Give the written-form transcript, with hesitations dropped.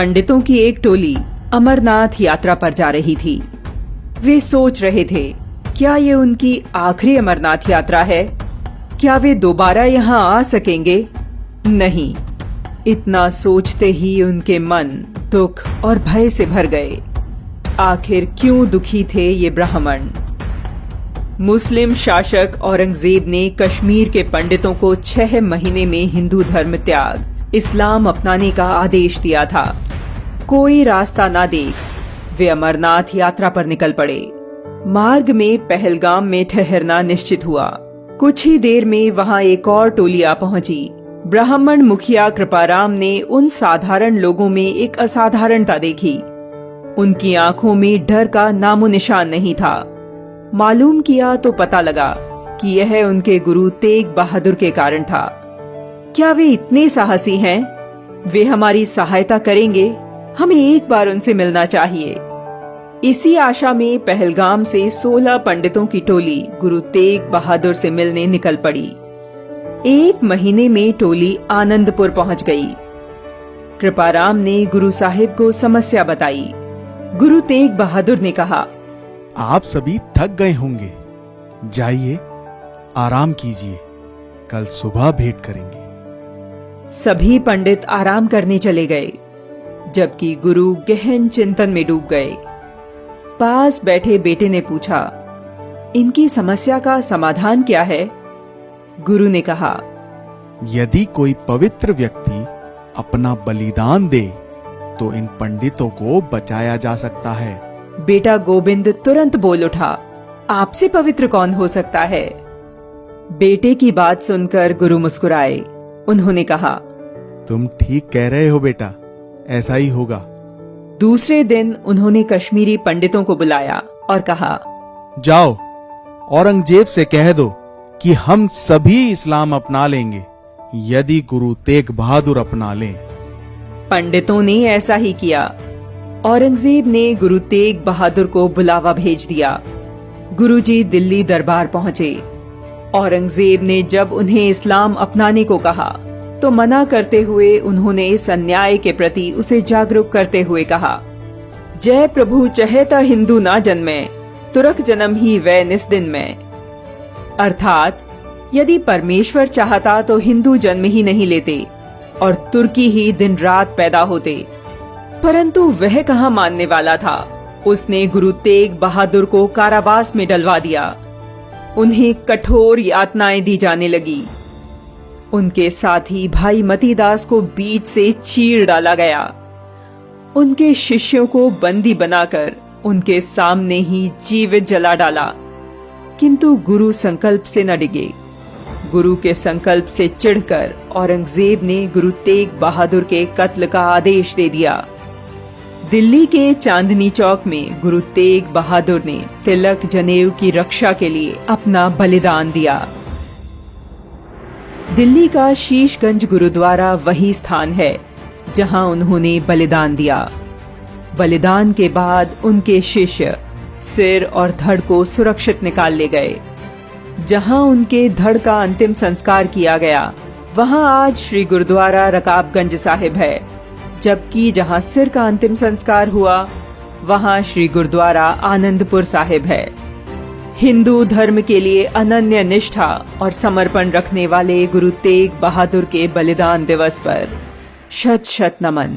पंडितों की एक टोली अमरनाथ यात्रा पर जा रही थी। वे सोच रहे थे, क्या ये उनकी आखिरी अमरनाथ यात्रा है? क्या वे दोबारा यहाँ आ सकेंगे? नहीं। इतना सोचते ही उनके मन दुख और भय से भर गए। आखिर क्यों दुखी थे ये ब्राह्मण? मुस्लिम शासक औरंगजेब ने कश्मीर के पंडितों को 6 महीने में हिंदू धर्म त्याग, इस्लाम अपनाने का आदेश दिया था। कोई रास्ता ना देख वे अमरनाथ यात्रा पर निकल पड़े। मार्ग में पहलगाम में ठहरना निश्चित हुआ। कुछ ही देर में वहां एक और टोली आ पहुंची। ब्राह्मण मुखिया कृपाराम ने उन साधारण लोगों में एक असाधारणता देखी। उनकी आंखों में डर का नामो निशान नहीं था। मालूम किया तो पता लगा कि यह उनके गुरु तेग बहादुर के कारण था। क्या वे इतने साहसी हैं? वे हमारी सहायता करेंगे? हमें एक बार उनसे मिलना चाहिए। इसी आशा में पहलगाम से 16 पंडितों की टोली गुरु तेग बहादुर से मिलने निकल पड़ी। 1 महीने में टोली आनंदपुर पहुंच गई। कृपाराम ने गुरु साहिब को समस्या बताई। गुरु तेग बहादुर ने कहा, आप सभी थक गए होंगे, जाइए आराम कीजिए, कल सुबह भेंट करेंगे। सभी पंडित आराम करने चले गए, जबकि गुरु गहन चिंतन में डूब गए। पास बैठे बेटे ने पूछा, इनकी समस्या का समाधान क्या है? गुरु ने कहा, यदि कोई पवित्र व्यक्ति अपना बलिदान दे तो इन पंडितों को बचाया जा सकता है। बेटा गोविंद तुरंत बोल उठा, आपसे पवित्र कौन हो सकता है? बेटे की बात सुनकर गुरु मुस्कुराए। उन्होंने कहा, तुम ठीक कह रहे हो बेटा, ऐसा ही होगा। दूसरे दिन उन्होंने कश्मीरी पंडितों को बुलाया और कहा, जाओ औरंगजेब से कह दो कि हम सभी इस्लाम अपना लेंगे यदि गुरु तेग बहादुर अपना लें। पंडितों ने ऐसा ही किया। औरंगजेब ने गुरु तेग बहादुर को बुलावा भेज दिया। गुरुजी दिल्ली दरबार पहुंचे। औरंगजेब ने जब उन्हें इस्लाम अपनाने को कहा तो मना करते हुए उन्होंने इस अन्याय के प्रति उसे जागरूक करते हुए कहा, जय प्रभु चहेता हिंदू ना जन्मे, तुरक जन्म ही वै निस्दिन में। अर्थात यदि परमेश्वर चाहता तो हिंदू जन्म ही नहीं लेते और तुर्की ही दिन रात पैदा होते। परंतु वह कहाँ मानने वाला था। उसने गुरु तेग बहादुर को कारावास में डलवा दिया। उन्हें कठोर यातनाएं दी जाने लगी। उनके साथी भाई मतीदास को बीच से चीर डाला गया। उनके शिष्यों को बंदी बनाकर उनके सामने ही जीवित जला डाला। किंतु गुरु संकल्प से न डिगे। गुरु के संकल्प से चिढ़कर औरंगजेब ने गुरु तेग बहादुर के कत्ल का आदेश दे दिया। दिल्ली के चांदनी चौक में गुरु तेग बहादुर ने तिलक जनेऊ की रक्षा के लिए अपना बलिदान दिया। दिल्ली का शीशगंज गुरुद्वारा वही स्थान है जहां उन्होंने बलिदान दिया। बलिदान के बाद उनके शिष्य सिर और धड़ को सुरक्षित निकाल ले गए। जहां उनके धड़ का अंतिम संस्कार किया गया, वहां आज श्री गुरुद्वारा रकाबगंज साहिब है, जबकि जहां सिर का अंतिम संस्कार हुआ, वहां श्री गुरुद्वारा आनंदपुर साहिब है। हिंदू धर्म के लिए अनन्य निष्ठा और समर्पण रखने वाले गुरु तेग बहादुर के बलिदान दिवस पर शत शत नमन।